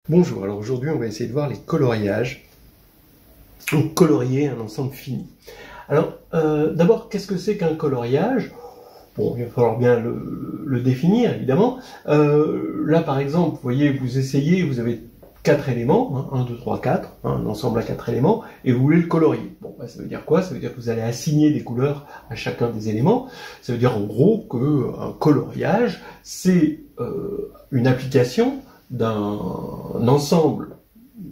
Bonjour, alors aujourd'hui on va essayer de voir les coloriages, donc colorier un ensemble fini. Alors d'abord, qu'est-ce que c'est qu'un coloriage? Bon, il va falloir bien le définir évidemment. Là par exemple, vous voyez, vous essayez, vous avez 4 éléments, 1, 2, 3, 4, un ensemble à 4 éléments, et vous voulez le colorier. Bon, bah, ça veut dire quoi? Ça veut dire que vous allez assigner des couleurs à chacun des éléments. Ça veut dire en gros qu'un coloriage, c'est une application d'un ensemble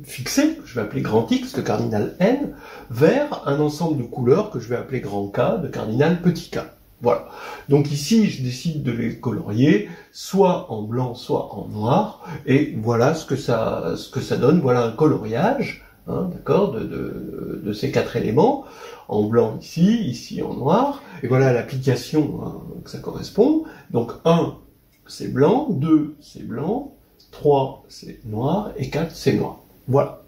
fixé, que je vais appeler grand X de cardinal N, vers un ensemble de couleurs que je vais appeler grand K de cardinal petit k. Voilà. Donc ici, je décide de les colorier, soit en blanc, soit en noir, et voilà ce que ça donne. Voilà un coloriage, d'accord, de ces 4 éléments, en blanc ici en noir, et voilà l'application que ça correspond. Donc 1, c'est blanc, 2, c'est blanc, 3, c'est noir, et 4, c'est noir. Voilà.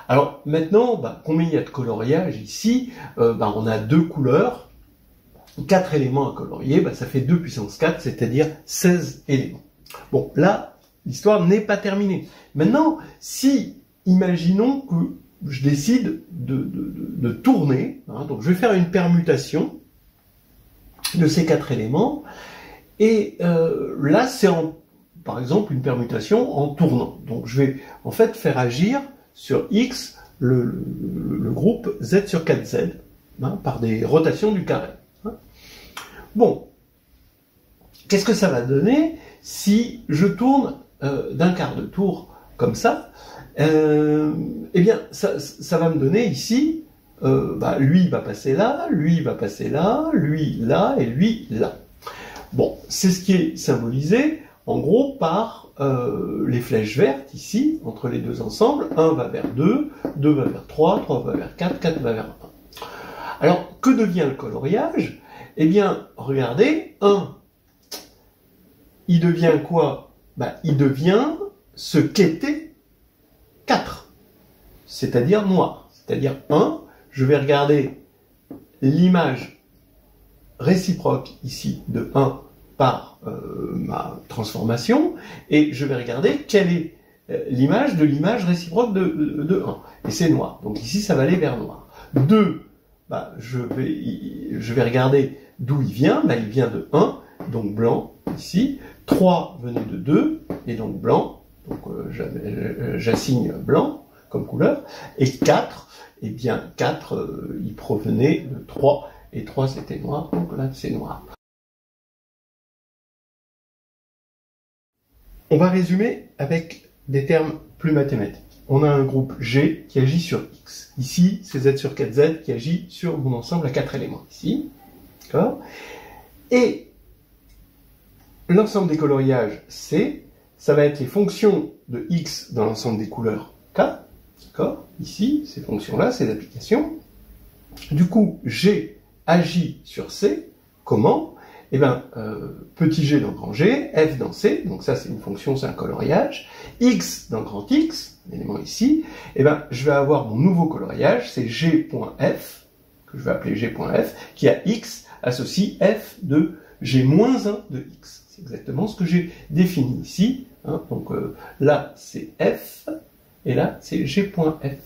Alors maintenant, combien il y a de coloriage ici? On a 2 couleurs, 4 éléments à colorier, ça fait 2 puissance 4, c'est-à-dire 16 éléments. Bon, là, l'histoire n'est pas terminée. Maintenant, si, imaginons que je décide de tourner, donc je vais faire une permutation de ces 4 éléments, et là, c'est par exemple une permutation en tournant. Donc je vais en fait faire agir sur X le groupe Z sur 4Z, par des rotations du carré. Bon, qu'est-ce que ça va donner si je tourne d'un quart de tour comme ça? Eh bien, ça va me donner ici, lui va passer là, lui va passer là, lui là, et lui là. Bon, c'est ce qui est symbolisé en gros par les flèches vertes ici, entre les deux ensembles. 1 va vers 2, 2 va vers 3, 3 va vers 4, 4 va vers 1. Alors, que devient le coloriage? Eh bien, regardez, 1, il devient quoi? Il devient ce qu'était 4, c'est-à-dire noir. C'est-à-dire 1, je vais regarder l'image réciproque ici de 1 par ma transformation, et je vais regarder quelle est l'image de l'image réciproque de 1. Et c'est noir. Donc ici, ça va aller vers noir. 2, je vais regarder d'où il vient. Il vient de 1, donc blanc, ici. 3 venait de 2, et donc blanc. Donc j'assigne blanc comme couleur. Et 4, eh bien 4, il provenait de 3. Et 3, c'était noir, donc là, c'est noir. On va résumer avec des termes plus mathématiques. On a un groupe G qui agit sur X. Ici, c'est Z sur 4Z qui agit sur mon ensemble à 4 éléments. Ici, d'accord. Et l'ensemble des coloriages C, ça va être les fonctions de X dans l'ensemble des couleurs K. D'accord. Ici, ces fonctions-là, ces applications. Du coup, G agit sur C. Comment? Eh bien, petit g dans grand G, f dans C, donc ça c'est une fonction, c'est un coloriage, x dans grand X, l'élément ici, eh bien, je vais avoir mon nouveau coloriage, c'est g.f, que je vais appeler g.f, qui a x associe f de g-1 de x. C'est exactement ce que j'ai défini ici. Donc là c'est f, et là c'est g.f.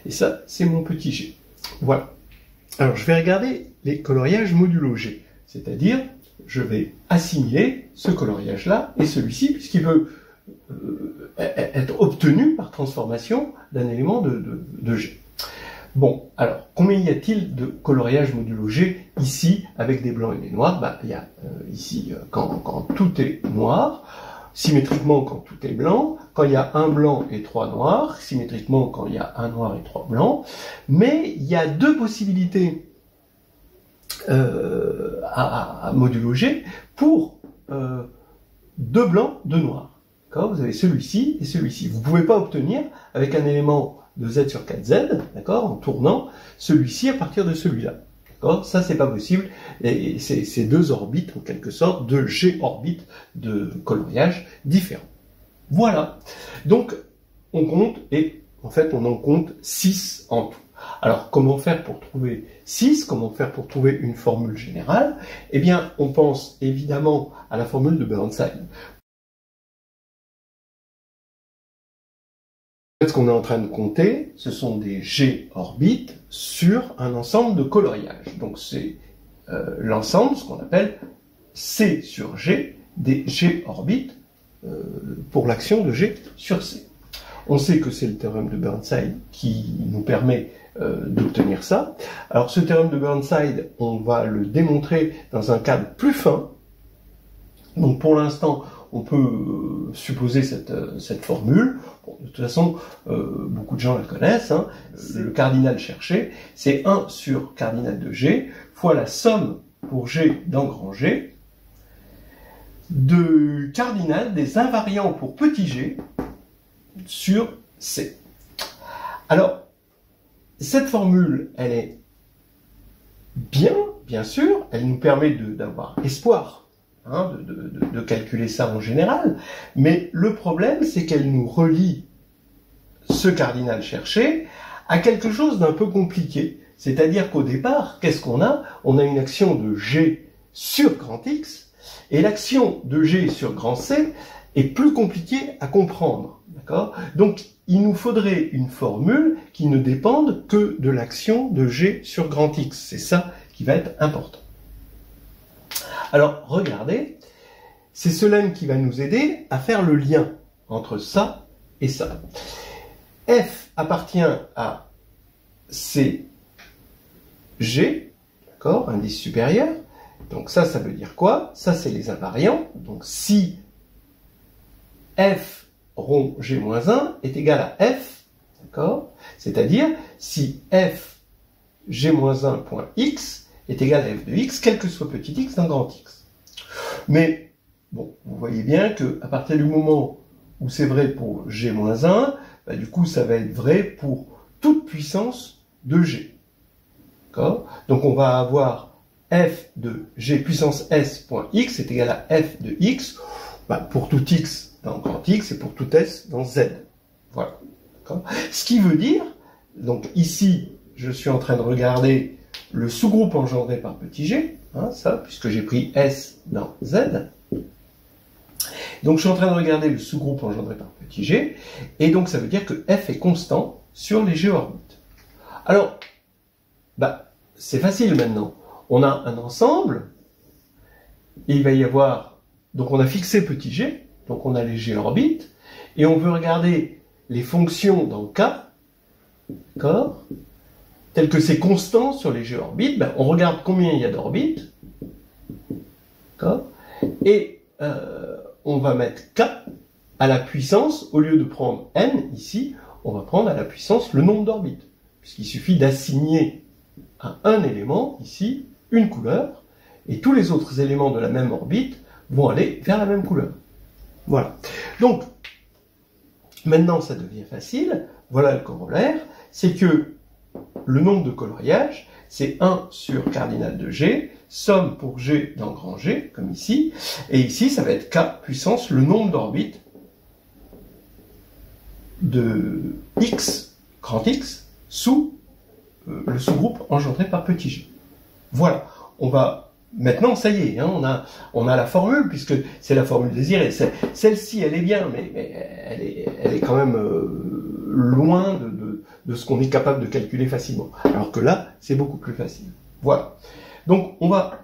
Et ça, c'est mon petit g. Voilà. Alors, je vais regarder les coloriages modulo G, c'est-à-dire, je vais assimiler ce coloriage-là et celui-ci, puisqu'il peut être obtenu par transformation d'un élément de G. Bon, alors, combien y a-t-il de coloriages modulo G ici, avec des blancs et des noirs? Il y a ici, quand tout est noir, symétriquement quand tout est blanc, quand il y a un blanc et 3 noirs, symétriquement quand il y a un noir et 3 blancs, mais il y a 2 possibilités à modulo G pour 2 blancs, 2 noirs. Vous avez celui-ci et celui-ci. Vous ne pouvez pas obtenir avec un élément de Z sur 4Z, d'accord, en tournant celui-ci à partir de celui-là. Ça, c'est pas possible, et c'est 2 orbites, en quelque sorte, 2 G-orbites de coloriage différents. Voilà. Donc, on compte, et en fait, on en compte 6 en tout. Alors, comment faire pour trouver 6? Comment faire pour trouver une formule générale? Eh bien, on pense évidemment à la formule de Burnstein. Ce qu'on est en train de compter, ce sont des G orbites sur un ensemble de coloriage. Donc c'est l'ensemble, ce qu'on appelle C sur G, des G orbites pour l'action de G sur C. On sait que c'est le théorème de Burnside qui nous permet d'obtenir ça. Alors ce théorème de Burnside, on va le démontrer dans un cadre plus fin. Donc pour l'instant, on peut supposer cette formule. Bon, de toute façon, beaucoup de gens la connaissent. Hein. Le cardinal cherché, c'est 1 sur cardinal de G fois la somme pour G dans grand G de cardinal des invariants pour petit g sur C. Alors, cette formule, elle est bien sûr, elle nous permet d'avoir espoir hein, de calculer ça en général, mais le problème, c'est qu'elle nous relie ce cardinal cherché à quelque chose d'un peu compliqué. C'est-à-dire qu'au départ, qu'est-ce qu'on a? On a une action de G sur grand X, et l'action de G sur grand C est plus compliquée à comprendre. D'accord? Donc, il nous faudrait une formule qui ne dépende que de l'action de G sur grand X. C'est ça qui va être important. Alors, regardez, c'est ce lemme qui va nous aider à faire le lien entre ça et ça. F appartient à CG, d'accord, indice supérieur. Donc ça veut dire quoi? Ça, c'est les invariants. Donc si f rond g-1 est égal à f, d'accord? C'est-à-dire si f g-1.x est égal à f de x, quel que soit petit x dans grand X. Mais, bon, vous voyez bien qu'à partir du moment où c'est vrai pour g-1, bah, du coup, ça va être vrai pour toute puissance de g. D'accord? Donc on va avoir f de g puissance s point x est égal à f de x bah, pour tout x dans grand X et pour tout s dans z. Voilà. Ce qui veut dire, donc ici, je suis en train de regarder le sous-groupe engendré par petit g, hein, ça, puisque j'ai pris s dans z. Donc je suis en train de regarder le sous-groupe engendré par petit g, et donc ça veut dire que f est constant sur les g orbites. Alors, bah, c'est facile maintenant. On a un ensemble, et il va y avoir, donc on a fixé petit g, donc on a les g orbites, et on veut regarder les fonctions dans K, d'accord, telles que c'est constant sur les g orbites, ben on regarde combien il y a d'orbites, d'accord, et on va mettre K à la puissance, au lieu de prendre n ici, on va prendre à la puissance le nombre d'orbites, puisqu'il suffit d'assigner à un élément, ici, une couleur, et tous les autres éléments de la même orbite vont aller vers la même couleur. Voilà. Donc, maintenant ça devient facile, voilà le corollaire, c'est que le nombre de coloriages, c'est 1 sur cardinal de G, somme pour G dans grand G, comme ici, et ici ça va être K puissance le nombre d'orbites de X, grand X, sous le sous-groupe engendré par petit g. Voilà, on va... Maintenant, ça y est, hein, on a la formule, puisque c'est la formule désirée. Celle-ci, elle est bien, mais elle est quand même loin de ce qu'on est capable de calculer facilement. Alors que là, c'est beaucoup plus facile. Voilà. Donc, on va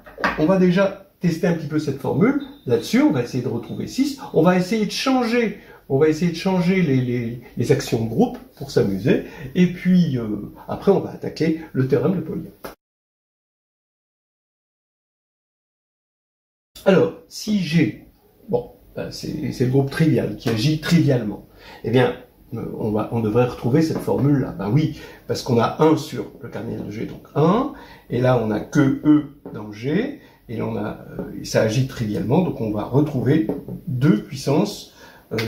déjà tester un petit peu cette formule. Là-dessus, on va essayer de retrouver 6. On va essayer de changer les actions de groupe pour s'amuser. Et puis, après, on va attaquer le théorème de Pauli. Alors, si G, bon, c'est le groupe trivial qui agit trivialement, eh bien, on devrait retrouver cette formule-là. Ben oui, parce qu'on a 1 sur le cardinal de G, donc 1, et là on a que E dans G, et là ça agit trivialement, donc on va retrouver 2 puissance,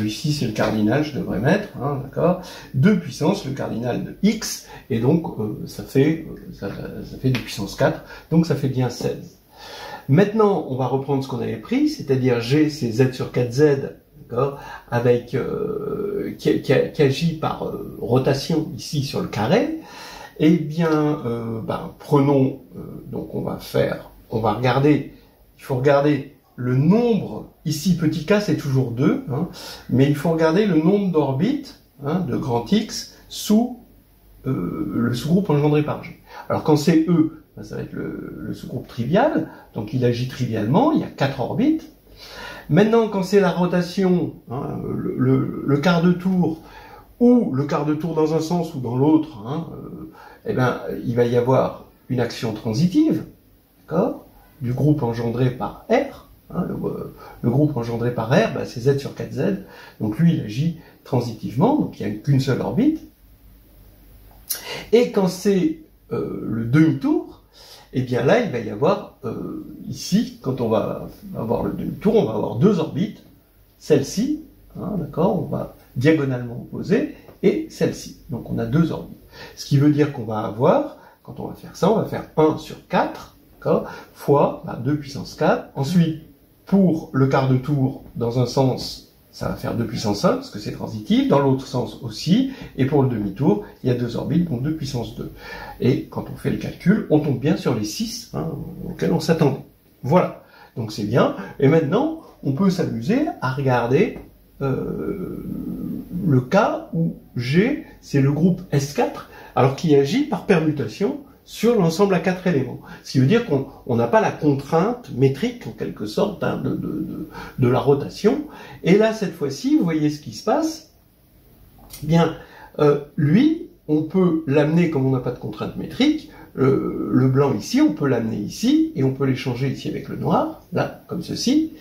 ici c'est le cardinal, je devrais mettre, hein, d'accord, 2 puissance le cardinal de X, et donc ça fait 2 puissance 4, donc ça fait bien 16. Maintenant, on va reprendre ce qu'on avait pris, c'est-à-dire G, c'est Z sur 4Z, d'accord, avec qui agit par rotation ici sur le carré. Eh bien, prenons, donc on va regarder, il faut regarder le nombre, ici petit k c'est toujours 2, hein, mais il faut regarder le nombre d'orbites, hein, de grand X sous le sous-groupe engendré par G. Alors quand c'est E, ben, ça va être le sous-groupe trivial, donc il agit trivialement, il y a 4 orbites. Maintenant, quand c'est la rotation, hein, le quart de tour, ou le quart de tour dans un sens ou dans l'autre, hein, eh ben, il va y avoir une action transitive, d'accord, du groupe engendré par R. Hein, le groupe engendré par R, ben, c'est Z sur 4Z, donc lui, il agit transitivement, donc il n'y a qu'une seule orbite. Et quand c'est le demi-tour, eh bien là, il va y avoir, ici, quand on va avoir le demi-tour, on va avoir 2 orbites, celle-ci, hein, d'accord, on va diagonalement opposer, et celle-ci. Donc on a 2 orbites. Ce qui veut dire qu'on va avoir, quand on va faire ça, on va faire 1 sur 4, d'accord, fois 2 puissance 4. Ensuite, pour le quart de tour, dans un sens, ça va faire 2 puissance 1, parce que c'est transitif, dans l'autre sens aussi, et pour le demi-tour, il y a 2 orbites, donc 2 puissance 2. Et quand on fait le calcul, on tombe bien sur les 6, hein, auxquels on s'attendait. Voilà, donc c'est bien. Et maintenant, on peut s'amuser à regarder le cas où G, c'est le groupe S4, alors qui agit par permutation sur l'ensemble à 4 éléments. Ce qui veut dire qu'on n'a pas la contrainte métrique, en quelque sorte, hein, de la rotation. Et là, cette fois-ci, vous voyez ce qui se passe. Bien, lui, on peut l'amener, comme on n'a pas de contrainte métrique, le blanc ici, on peut l'amener ici, et on peut l'échanger ici avec le noir, là, comme ceci,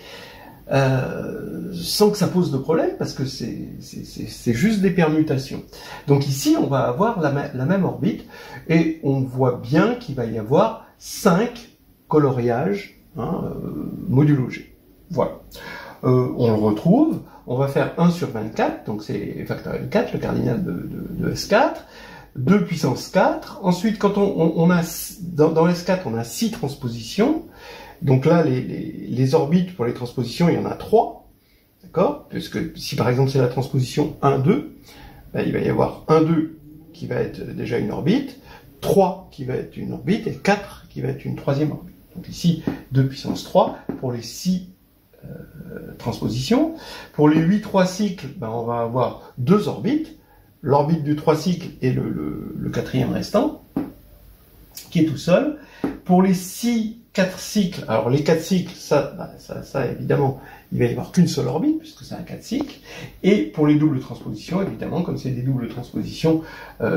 sans que ça pose de problème, parce que c'est juste des permutations. Donc ici, on va avoir la même orbite, et on voit bien qu'il va y avoir 5 coloriages, hein, modulo G. Voilà. On le retrouve, on va faire 1 sur 24, donc c'est factoriel 4, le cardinal de S4, 2 puissance 4. Ensuite, quand on a, dans S4, on a 6 transpositions. Donc là, les orbites pour les transpositions, il y en a 3, d'accord? Puisque si par exemple c'est la transposition 1, 2, ben, il va y avoir 1, 2 qui va être déjà une orbite, 3 qui va être une orbite, et 4 qui va être une troisième orbite. Donc ici, 2 puissance 3 pour les 6 transpositions. Pour les 8 3 cycles, ben, on va avoir 2 orbites, l'orbite du 3 cycles et le quatrième restant, qui est tout seul. Pour les 4 cycles, alors les 4 cycles, ça évidemment, il va y avoir qu'une seule orbite, puisque c'est un 4 cycles. Et pour les doubles transpositions, évidemment, comme c'est des doubles transpositions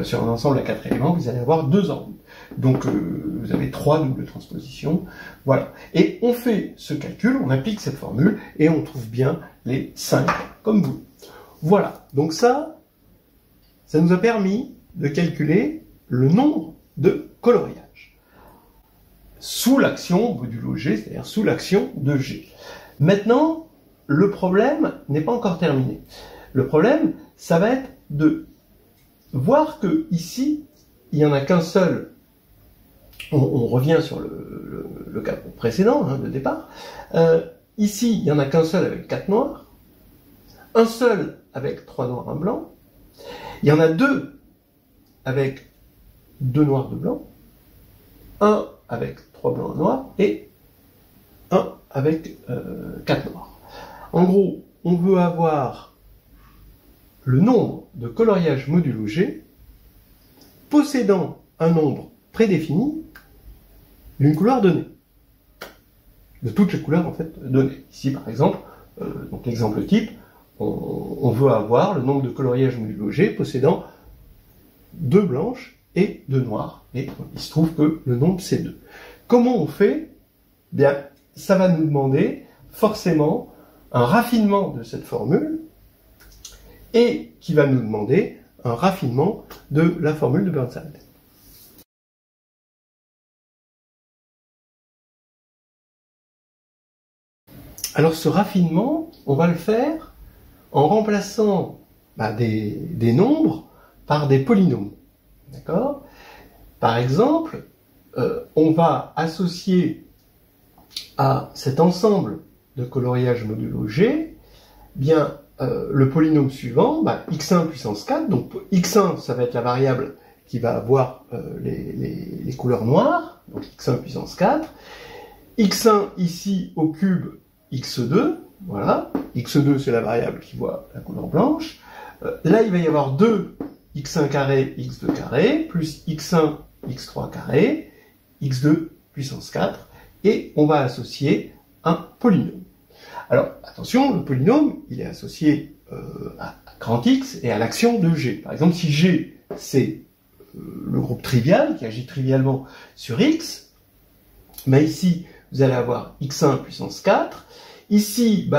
sur un ensemble à 4 éléments, vous allez avoir 2 orbites. Donc vous avez 3 doubles transpositions. Voilà. Et on fait ce calcul, on applique cette formule, et on trouve bien les 5 comme vous. Voilà. Donc ça nous a permis de calculer le nombre de coloriages sous l'action modulo G, c'est-à-dire sous l'action de G. Maintenant, le problème n'est pas encore terminé. Le problème, ça va être de voir que ici, il n'y en a qu'un seul. On revient sur le cas précédent, hein, de départ. Ici, il n'y en a qu'un seul avec 4 noirs, un seul avec 3 noirs, 1 blanc. Il y en a 2 avec 2 noirs, 2 blancs, un avec 3 blancs, 1 noir, et un avec 4 noirs. En gros, on veut avoir le nombre de coloriages modulo G possédant un nombre prédéfini d'une couleur donnée. De toutes les couleurs, en fait, données. Ici, par exemple, donc l'exemple type, on veut avoir le nombre de coloriages modulo G possédant 2 blanches et 2 noires. Et il se trouve que le nombre, c'est 2. Comment on fait? Bien, ça va nous demander forcément un raffinement de cette formule et qui va nous demander un raffinement de la formule de Burnside. Alors ce raffinement, on va le faire en remplaçant des nombres par des polynômes. D'accord? Par exemple, on va associer à cet ensemble de coloriage modulo G, bien le polynôme suivant, x1 puissance 4, donc x1 ça va être la variable qui va avoir les couleurs noires, donc x1 puissance 4, x1 ici au cube x2, voilà, x2 c'est la variable qui voit la couleur blanche, Là, il va y avoir 2 x1 carré, x2 carré, plus x1, x3 carré, x2 puissance 4, et on va associer un polynôme. Alors, attention, le polynôme, il est associé à grand X et à l'action de G. Par exemple, si G, c'est le groupe trivial, qui agit trivialement sur X, mais ici, vous allez avoir x1 puissance 4. Ici,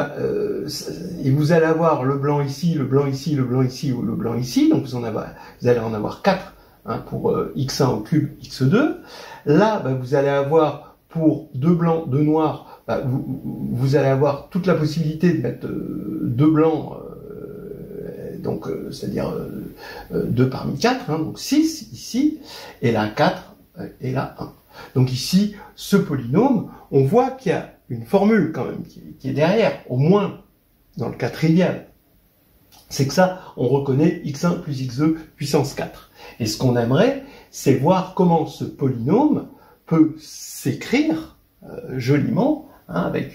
et vous allez avoir le blanc ici, le blanc ici, le blanc ici ou le blanc ici. Donc vous allez en avoir 4 pour x1 au cube, x2. Là, vous allez avoir pour 2 blancs, 2 noirs, vous allez avoir toute la possibilité de mettre 2 blancs, donc c'est-à-dire 2 parmi 4, donc 6 ici, et là 4, et là 1. Donc ici, ce polynôme, on voit qu'il y a une formule quand même qui est derrière, au moins dans le cas trivial. C'est que ça, on reconnaît x1 plus x2 puissance 4. Et ce qu'on aimerait, c'est voir comment ce polynôme peut s'écrire joliment, avec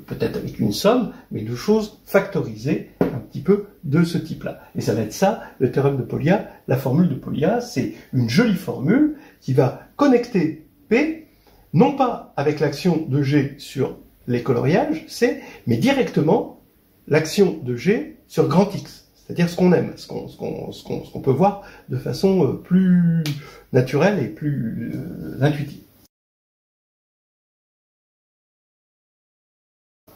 peut-être avec une somme, mais de choses factorisées un petit peu de ce type-là. Et ça va être ça, le théorème de Polya. La formule de Polya, c'est une jolie formule qui va connecter P, non pas avec l'action de G sur les coloriages, C, mais directement l'action de G sur grand X. C'est-à-dire ce qu'on aime, ce qu'on peut voir de façon plus naturelle et plus intuitive.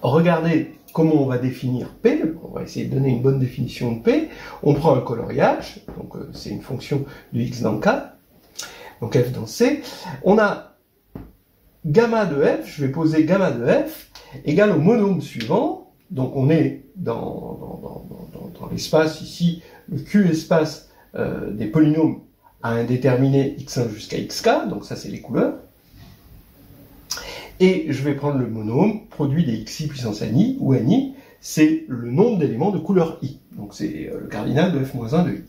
Regardez comment on va définir P. On va essayer de donner une bonne définition de P. On prend un coloriage, donc c'est une fonction de X dans K, donc F dans C. On a gamma de F, je vais poser gamma de F, égale au monôme suivant. Donc on est dans l'espace ici, le Q espace des polynômes à indéterminé x1 jusqu'à xk, donc ça c'est les couleurs. Et je vais prendre le monôme, produit des xi puissance ni, où ni, c'est le nombre d'éléments de couleur i. Donc c'est le cardinal de f-1 de i.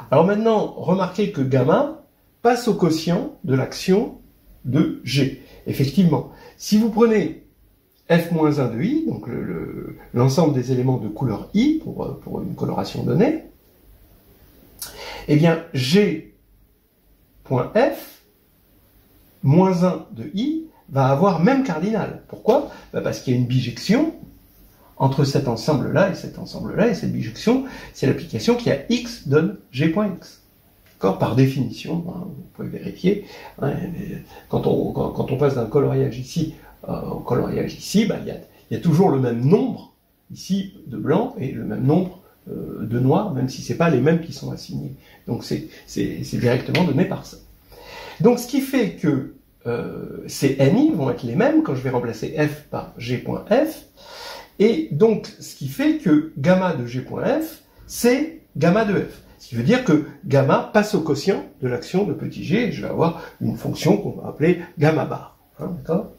Alors maintenant, remarquez que gamma passe au quotient de l'action de g. Effectivement, si vous prenez f-1 de i, donc l'ensemble des éléments de couleur i, pour une coloration donnée, eh bien g.f, moins 1 de i, va avoir même cardinal. Pourquoi? Parce qu'il y a une bijection entre cet ensemble-là et cet ensemble-là, et cette bijection, c'est l'application qui a x donne g.x. D'accord? Par définition, vous pouvez vérifier, quand on passe d'un coloriage ici au coloriage ici, il y a toujours le même nombre ici de blanc et le même nombre de noir, même si ce n'est pas les mêmes qui sont assignés. Donc c'est directement donné par ça. Donc ce qui fait que ces ni vont être les mêmes quand je vais remplacer f par g.f, et donc ce qui fait que gamma de g.f, c'est gamma de f. Ce qui veut dire que gamma passe au quotient de l'action de petit g, et je vais avoir une fonction qu'on va appeler gamma bar. D'accord?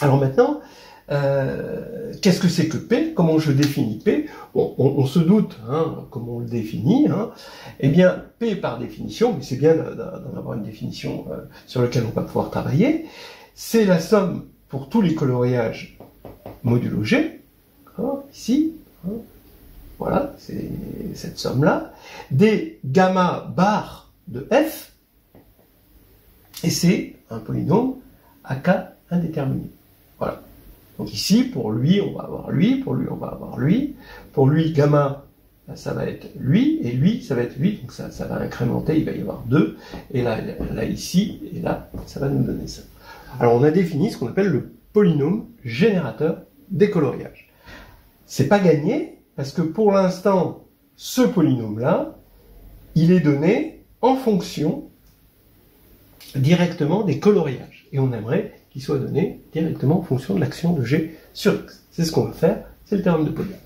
Alors maintenant, qu'est-ce que c'est que P? Comment je définis P? Bon, on se doute comment on le définit. Eh bien, P par définition, mais c'est bien d'en avoir une définition sur laquelle on va pouvoir travailler, c'est la somme pour tous les coloriages modulo G, ici, voilà, c'est cette somme-là, des gamma bar de F, et c'est un polynôme à K indéterminé. Voilà. Donc ici, pour lui, on va avoir lui, pour lui, on va avoir lui. Pour lui, gamma, ça va être lui, et lui, ça va être lui, donc ça va incrémenter, il va y avoir 2, et là ici, et là, ça va nous donner ça. Alors on a défini ce qu'on appelle le polynôme générateur des coloriages. C'est pas gagné, parce que pour l'instant, ce polynôme-là, il est donné en fonction directement des coloriages. Et on aimerait qu'il soit donné directement en fonction de l'action de G sur X. C'est ce qu'on va faire, c'est le théorème de Polya.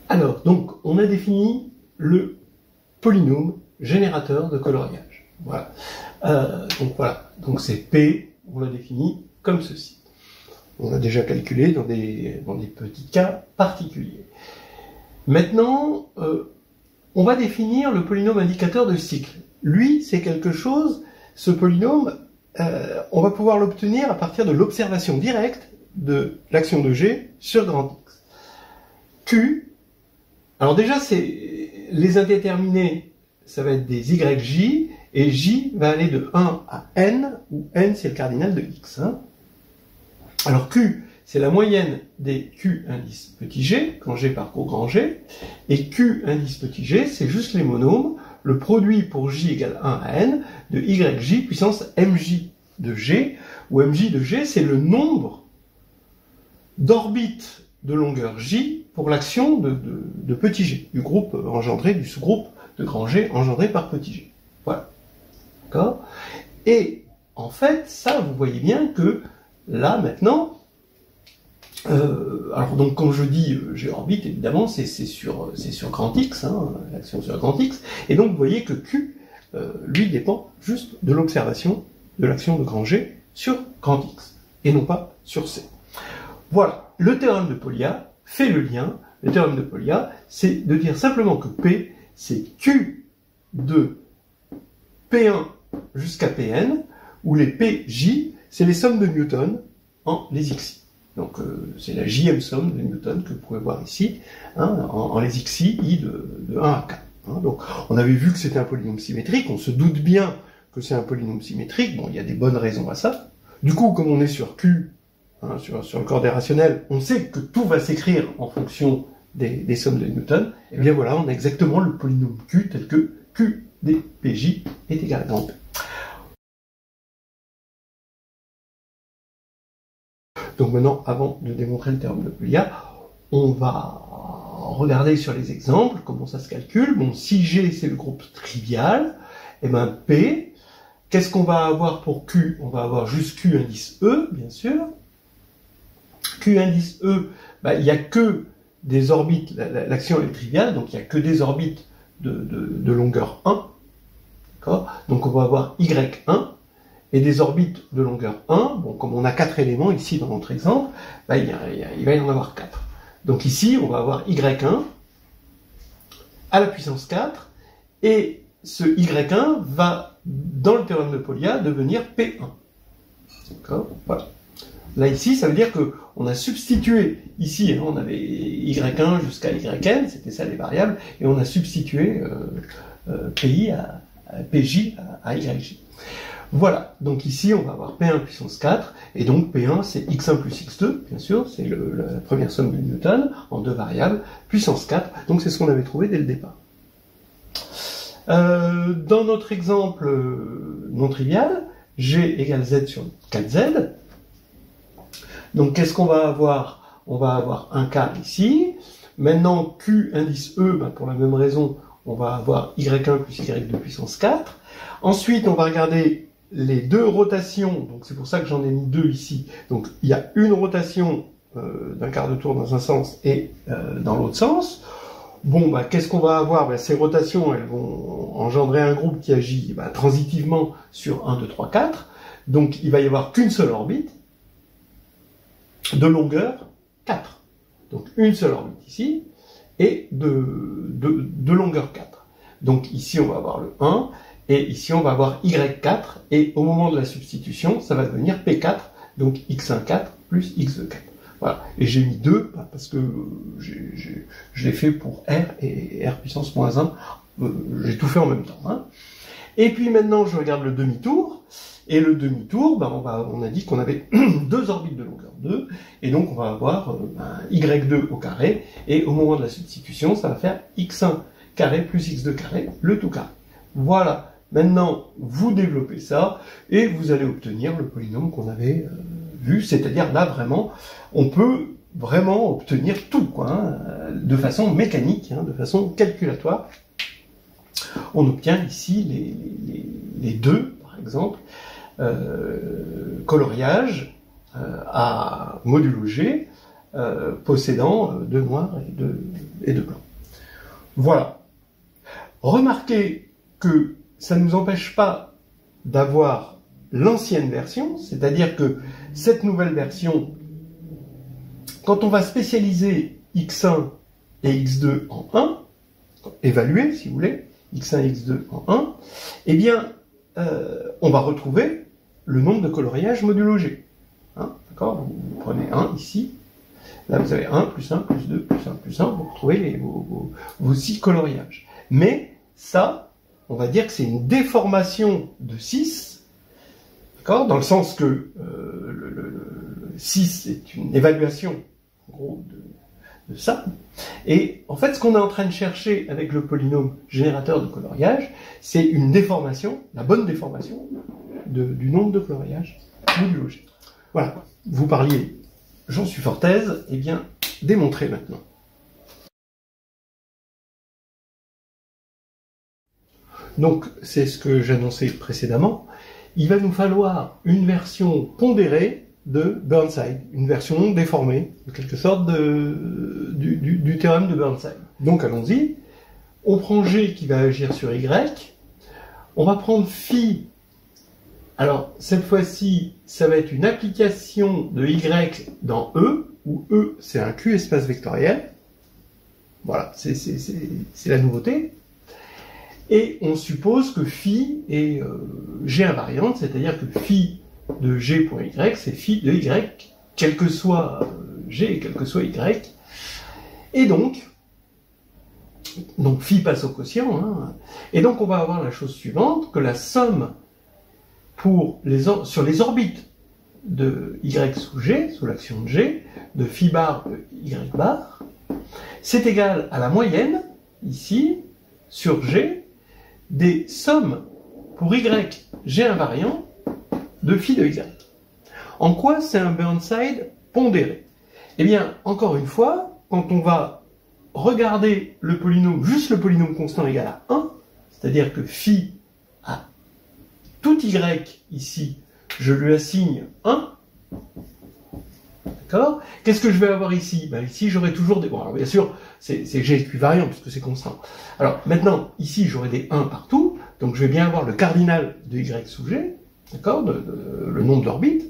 Alors, donc, on a défini le polynôme générateur de coloriage. Voilà. Donc c'est P, on l'a défini comme ceci. On a déjà calculé dans des petits cas particuliers. Maintenant, on va définir le polynôme indicateur de cycle. Lui, c'est quelque chose, ce polynôme, on va pouvoir l'obtenir à partir de l'observation directe de l'action de G sur grand X. Q, alors déjà, les indéterminés, ça va être des YJ, et J va aller de 1 à N, où N, c'est le cardinal de X. Hein. Alors Q, c'est la moyenne des Q indice petit g, quand G parcourt grand G, et Q indice petit g, c'est juste les monômes, le produit pour J égale 1 à N, de YJ puissance MJ de G, où MJ de G, c'est le nombre d'orbites de longueur J pour l'action de petit g, du groupe engendré, du sous-groupe de grand G engendré par petit g. Voilà. D'accord ? Et en fait, ça, vous voyez bien que là, maintenant, alors donc quand je dis G orbite, évidemment, c'est sur grand X, hein, l'action sur grand X, et donc vous voyez que Q, lui, dépend juste de l'observation de l'action de grand G sur grand X, et non pas sur C. Voilà, le théorème de Polya fait le lien. Le théorème de Polya, c'est de dire simplement que P, c'est Q de P1 jusqu'à Pn, où les PJ, c'est les sommes de Newton en les xi. Donc c'est la jème somme de Newton que vous pouvez voir ici, hein, en les xi, i de 1 à k. Hein. Donc on avait vu que c'était un polynôme symétrique, on se doute bien que c'est un polynôme symétrique, bon il y a des bonnes raisons à ça. Du coup, comme on est sur Q, hein, sur le coordonnée rationnel, on sait que tout va s'écrire en fonction des sommes de Newton, et bien voilà, on a exactement le polynôme Q tel que Q des PJ est égal à grand P. Donc maintenant, avant de démontrer le théorème de Polya, on va regarder sur les exemples comment ça se calcule. Bon, si G c'est le groupe trivial, et bien P, qu'est-ce qu'on va avoir pour Q? On va avoir juste Q indice E, bien sûr. Q indice E, ben, il n'y a que des orbites, l'action est triviale, donc il n'y a que des orbites de longueur 1. Donc on va avoir Y1, et des orbites de longueur 1, bon, comme on a 4 éléments ici dans notre exemple, bah, il va y en avoir 4. Donc ici, on va avoir Y1 à la puissance 4, et ce Y1 va, dans le théorème de Polya, devenir P1. D'accord ? Voilà. Là, ici, ça veut dire qu'on a substitué, ici, hein, on avait Y1 jusqu'à Yn, c'était ça les variables, et on a substitué PI à PJ à YJ. Voilà, donc ici on va avoir P1 puissance 4, et donc P1 c'est x1 plus x2, bien sûr, c'est la première somme de Newton, en deux variables, puissance 4, donc c'est ce qu'on avait trouvé dès le départ. Dans notre exemple non trivial, G égale Z sur 4Z, donc qu'est-ce qu'on va avoir? On va avoir un quart ici, maintenant Q indice E, ben, pour la même raison, on va avoir Y1 plus Y2 puissance 4, ensuite on va regarder les deux rotations, donc c'est pour ça que j'en ai mis deux ici. Donc il y a une rotation d'un quart de tour dans un sens et dans l'autre sens. Bon, bah, qu'est-ce qu'on va avoir? Bah, ces rotations, elles vont engendrer un groupe qui agit transitivement sur 1, 2, 3, 4. Donc il va y avoir qu'une seule orbite de longueur 4. Donc une seule orbite ici et de longueur 4. Donc ici on va avoir le 1. Et ici, on va avoir Y4, et au moment de la substitution, ça va devenir P4, donc X14 plus X24. Voilà. Et j'ai mis 2, parce que je l'ai fait pour R, et R puissance moins 1, j'ai tout fait en même temps. Hein. Et puis maintenant, je regarde le demi-tour, et le demi-tour, ben, on a dit qu'on avait deux orbites de longueur 2, et donc on va avoir Y2 au carré, et au moment de la substitution, ça va faire X1 carré plus X2 carré, le tout carré. Voilà. Maintenant, vous développez ça, et vous allez obtenir le polynôme qu'on avait vu, c'est-à-dire là, vraiment, on peut vraiment obtenir tout, quoi, hein, de façon mécanique, hein, de façon calculatoire. On obtient ici les deux, par exemple, coloriages à modulo G, possédant deux noirs et deux blancs. Voilà. Remarquez que ça ne nous empêche pas d'avoir l'ancienne version, c'est-à-dire que cette nouvelle version, quand on va spécialiser x1 et x2 en 1, évaluer si vous voulez, x1 et x2 en 1, eh bien, on va retrouver le nombre de coloriages modulo G. Hein, D'accord? Vous prenez 1 ici. Là, vous avez 1, plus 1, plus 2, plus 1, plus 1. Vous retrouvez vos 6 coloriages. Mais ça, on va dire que c'est une déformation de 6. D'accord? Dans le sens que le 6 est une évaluation, en gros, de ça. Et en fait, ce qu'on est en train de chercher avec le polynôme générateur de coloriage, c'est une déformation, la bonne déformation du nombre de coloriages modulogés. Voilà. Vous parliez, j'en suis fort aise, eh bien, démontrez maintenant. Donc, c'est ce que j'annonçais précédemment. Il va nous falloir une version pondérée de Burnside, une version déformée, en quelque sorte, du théorème de Burnside. Donc allons-y, on prend G qui va agir sur Y, on va prendre phi, alors cette fois-ci, ça va être une application de Y dans E, où E c'est un Q espace vectoriel, voilà, c'est la nouveauté, et on suppose que phi est G invariante, c'est-à-dire que phi de G.Y, c'est phi de Y, quel que soit G et quel que soit Y. Et donc phi passe au quotient, hein, et donc on va avoir la chose suivante, que la somme sur les orbites de Y sous G, sous l'action de G, de phi bar de Y bar, c'est égal à la moyenne, ici, sur G, des sommes pour Y, G invariant, de phi de Y. En quoi c'est un Burnside pondéré? Eh bien, encore une fois, quand on va regarder le polynôme, juste le polynôme constant égal à 1, c'est-à-dire que phi à tout Y ici, je lui assigne 1, d'accord? Qu'est-ce que je vais avoir ici? Ben, ici, j'aurai toujours des... Bon, alors bien sûr, c'est G équivariant, puisque c'est constant. Alors, maintenant, ici, j'aurai des 1 partout, donc je vais bien avoir le cardinal de Y sous G, d'accord, le nombre d'orbites.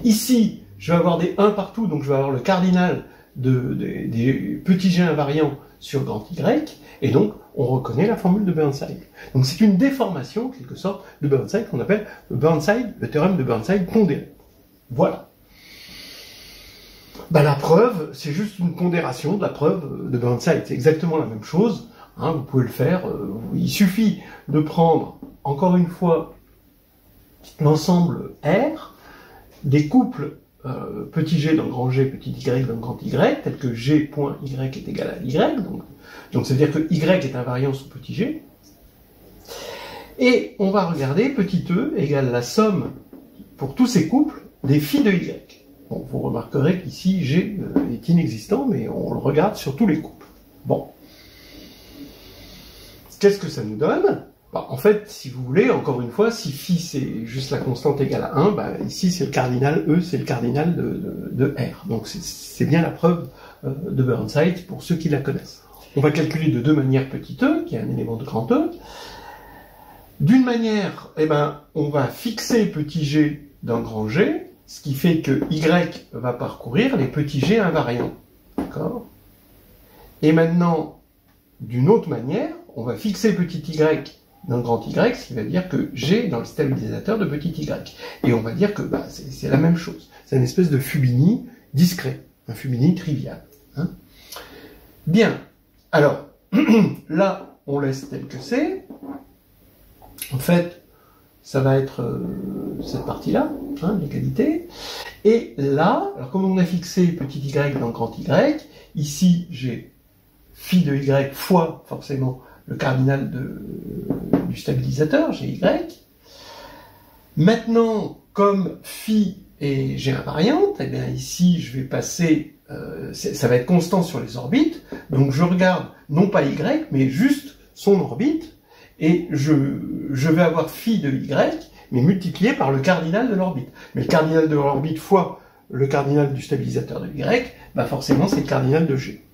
Ici, je vais avoir des 1 partout, donc je vais avoir le cardinal des petits G invariants sur grand Y, et donc on reconnaît la formule de Burnside. Donc c'est une déformation, en quelque sorte, de Burnside qu'on appelle le théorème de Burnside pondéré. Voilà. Ben, la preuve, c'est juste une pondération de la preuve de Burnside. C'est exactement la même chose. Hein, vous pouvez le faire. Il suffit de prendre, encore une fois, l'ensemble R, des couples petit g dans grand G, petit y dans grand y, tel que g.y est égal à y, donc ça veut dire que y est invariant sous petit g, et on va regarder petit e égale la somme pour tous ces couples des phi de y. Bon, vous remarquerez qu'ici g est inexistant, mais on le regarde sur tous les couples. Bon. Qu'est-ce que ça nous donne? Bah, en fait, si vous voulez, encore une fois, si phi c'est juste la constante égale à 1, bah, ici c'est le cardinal, E c'est le cardinal de R. Donc c'est bien la preuve de Burnside pour ceux qui la connaissent. On va calculer de deux manières petit e, qui est un élément de grand E. D'une manière, eh ben, on va fixer petit g dans grand G, ce qui fait que Y va parcourir les petits g invariants. D'accord? Et maintenant, d'une autre manière, on va fixer petit y dans grand Y, ce qui va dire que G dans le stabilisateur de petit y. Et on va dire que bah, c'est la même chose. C'est une espèce de Fubini discret, un Fubini trivial. Hein. Bien, alors, là, on laisse tel que c'est. En fait, ça va être cette partie-là, hein, l'égalité. Et là, alors comme on a fixé petit y dans grand Y, ici j'ai phi de y fois forcément le cardinal du stabilisateur, Gy. Maintenant, comme phi est G invariante, eh bien ici je vais passer, ça va être constant sur les orbites, donc je regarde non pas y, mais juste son orbite, et je vais avoir phi de y, mais multiplié par le cardinal de l'orbite. Mais le cardinal de l'orbite fois le cardinal du stabilisateur de y, bah forcément c'est le cardinal de G.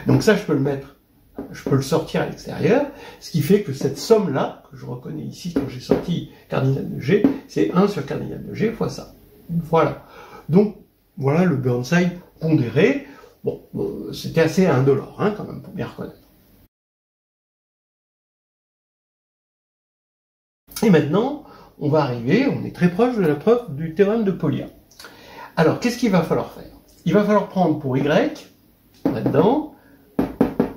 Donc ça, je peux le sortir à l'extérieur, ce qui fait que cette somme-là, que je reconnais ici quand j'ai sorti cardinal de G, c'est 1 sur cardinal de G fois ça. Voilà. Donc, voilà le Burnside pondéré. Bon, c'était assez indolore, hein, quand même, pour bien reconnaître. Et maintenant, on va arriver, on est très proche de la preuve du théorème de Polya. Alors, qu'est-ce qu'il va falloir faire? Il va falloir prendre pour Y, là-dedans,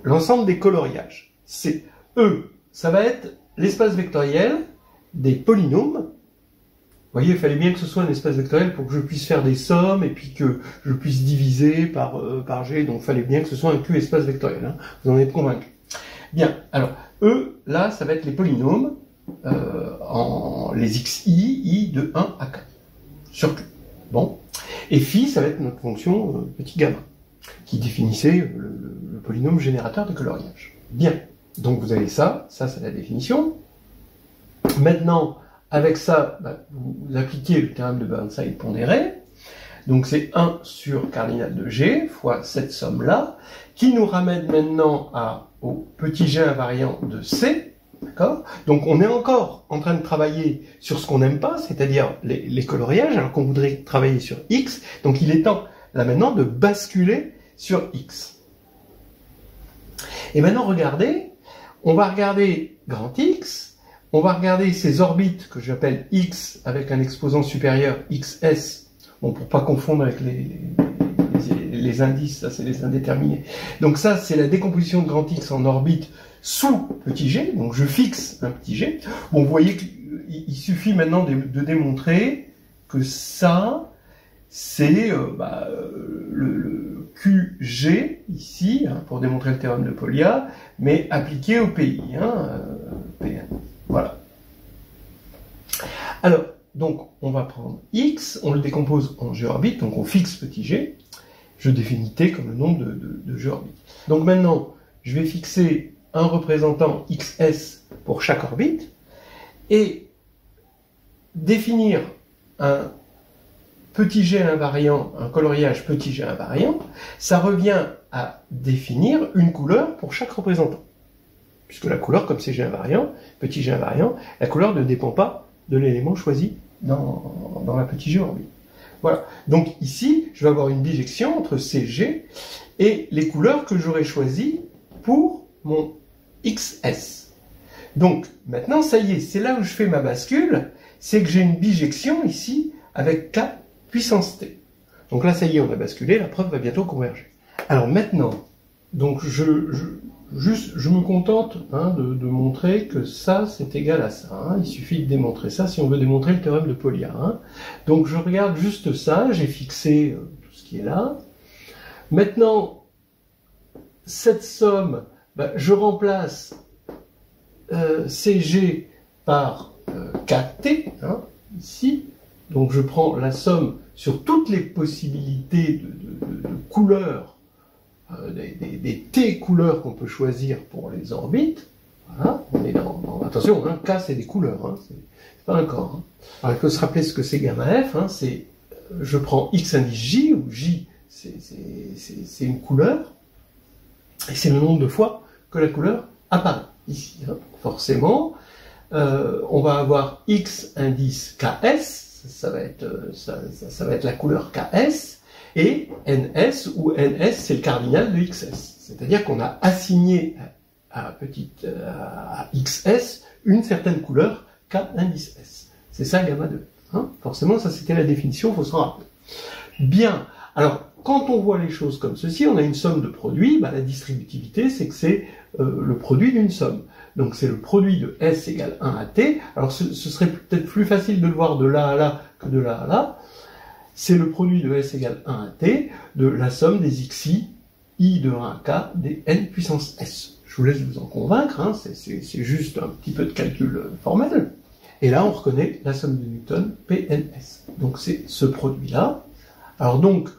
l'ensemble des coloriages. C'est E, ça va être l'espace vectoriel des polynômes. Vous voyez, il fallait bien que ce soit un espace vectoriel pour que je puisse faire des sommes et puis que je puisse diviser par G. Donc, il fallait bien que ce soit un Q espace vectoriel. Hein. Vous en êtes convaincus. Bien. Alors, E, là, ça va être les polynômes en les xi, i de 1 à k. Sur Q. Bon. Et phi, ça va être notre fonction petit gamma, qui définissait le polynôme générateur de coloriage. Bien. Donc, vous avez ça. Ça, c'est la définition. Maintenant, avec ça, vous appliquez le théorème de Burnside pondéré. Donc c'est 1 sur cardinal de G fois cette somme-là, qui nous ramène maintenant au petit g invariant de C. D'accord ? Donc on est encore en train de travailler sur ce qu'on n'aime pas, c'est-à-dire les coloriages, alors qu'on voudrait travailler sur X. Donc il est temps, là maintenant, de basculer sur X. Et maintenant, regardez, on va regarder grand X. On va regarder ces orbites que j'appelle X avec un exposant supérieur XS, bon, pour pas confondre avec les indices, ça c'est les indéterminés. Donc ça c'est la décomposition de grand X en orbite sous petit g, donc je fixe un petit g. Bon, vous voyez qu'il suffit maintenant de démontrer que ça c'est le QG ici, hein, pour démontrer le théorème de Polya, mais appliqué au PI, hein, PN. Voilà. Alors, donc, on va prendre X, on le décompose en G orbite, donc on fixe petit g. Je définis T comme le nombre de G orbites. Donc maintenant, je vais fixer un représentant XS pour chaque orbite et définir un petit g invariant, un coloriage petit g invariant. Ça revient à définir une couleur pour chaque représentant. Puisque la couleur, comme c'est G invariant, petit g invariant, la couleur ne dépend pas de l'élément choisi dans la petit g orbite. Voilà. Donc ici, je vais avoir une bijection entre CG et les couleurs que j'aurais choisies pour mon XS. Donc maintenant, ça y est, c'est là où je fais ma bascule, c'est que j'ai une bijection ici avec K puissance T. Donc là, ça y est, on a basculé, la preuve va bientôt converger. Alors maintenant, donc je me contente de montrer que ça, c'est égal à ça. Hein. Il suffit de démontrer ça si on veut démontrer le théorème de Polya. Hein. Donc je regarde juste ça, j'ai fixé tout ce qui est là. Maintenant, cette somme, je remplace CG par KT, hein, ici. Donc je prends la somme sur toutes les possibilités de couleurs, des T couleurs qu'on peut choisir pour les orbites. Voilà, on est attention, hein, K c'est des couleurs, hein, c'est pas un corps. Hein. Alors il faut se rappeler ce que c'est gamma F, hein, c'est je prends X indice J, où J c'est une couleur, et c'est le nombre de fois que la couleur apparaît ici. Hein. Forcément, on va avoir X indice KS, ça va être la couleur KS, et NS, où NS c'est le cardinal de XS. C'est-à-dire qu'on a assigné à XS une certaine couleur K indice S. C'est ça gamma 2. Hein. Forcément, ça c'était la définition, il faut s'en rappeler. Bien, alors quand on voit les choses comme ceci, on a une somme de produits, la distributivité c'est que c'est le produit d'une somme. Donc c'est le produit de S égale 1 à T. Alors ce serait peut-être plus facile de le voir de là à là que de là à là. C'est le produit de S égale 1 à T de la somme des xi, i de 1 à k, des n puissance S. Je vous laisse vous en convaincre, hein, c'est juste un petit peu de calcul formel. Et là on reconnaît la somme de Newton, PNS. Donc c'est ce produit-là. Alors donc,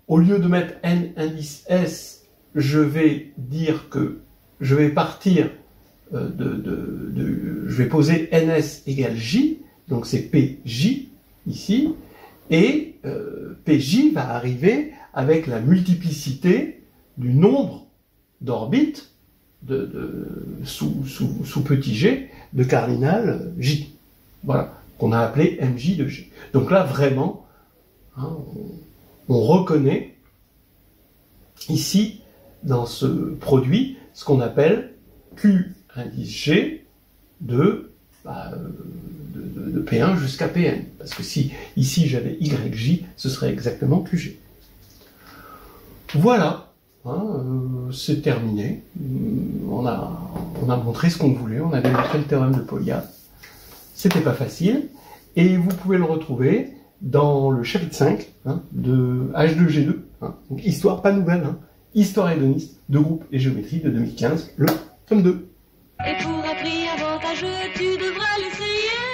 au lieu de mettre n indice S, je vais dire que je vais partir je vais poser ns égale j, donc c'est pj ici, et pj va arriver avec la multiplicité du nombre d'orbites sous petit g de cardinal j, voilà, qu'on a appelé mj de g. Donc là vraiment, hein, on reconnaît ici dans ce produit ce qu'on appelle Q indice G de de P1 jusqu'à Pn. Parce que si ici j'avais YJ, ce serait exactement QG. Voilà, hein, c'est terminé. On a montré ce qu'on voulait, on a démontré le théorème de Polia. C'était pas facile. Et vous pouvez le retrouver dans le chapitre 5 hein, de H2G2, hein, donc histoire pas nouvelle, hein, histoire hédoniste de groupe et géométrie de 2015, le tome 2. Et pour un prix avantageux, tu devras l'essayer.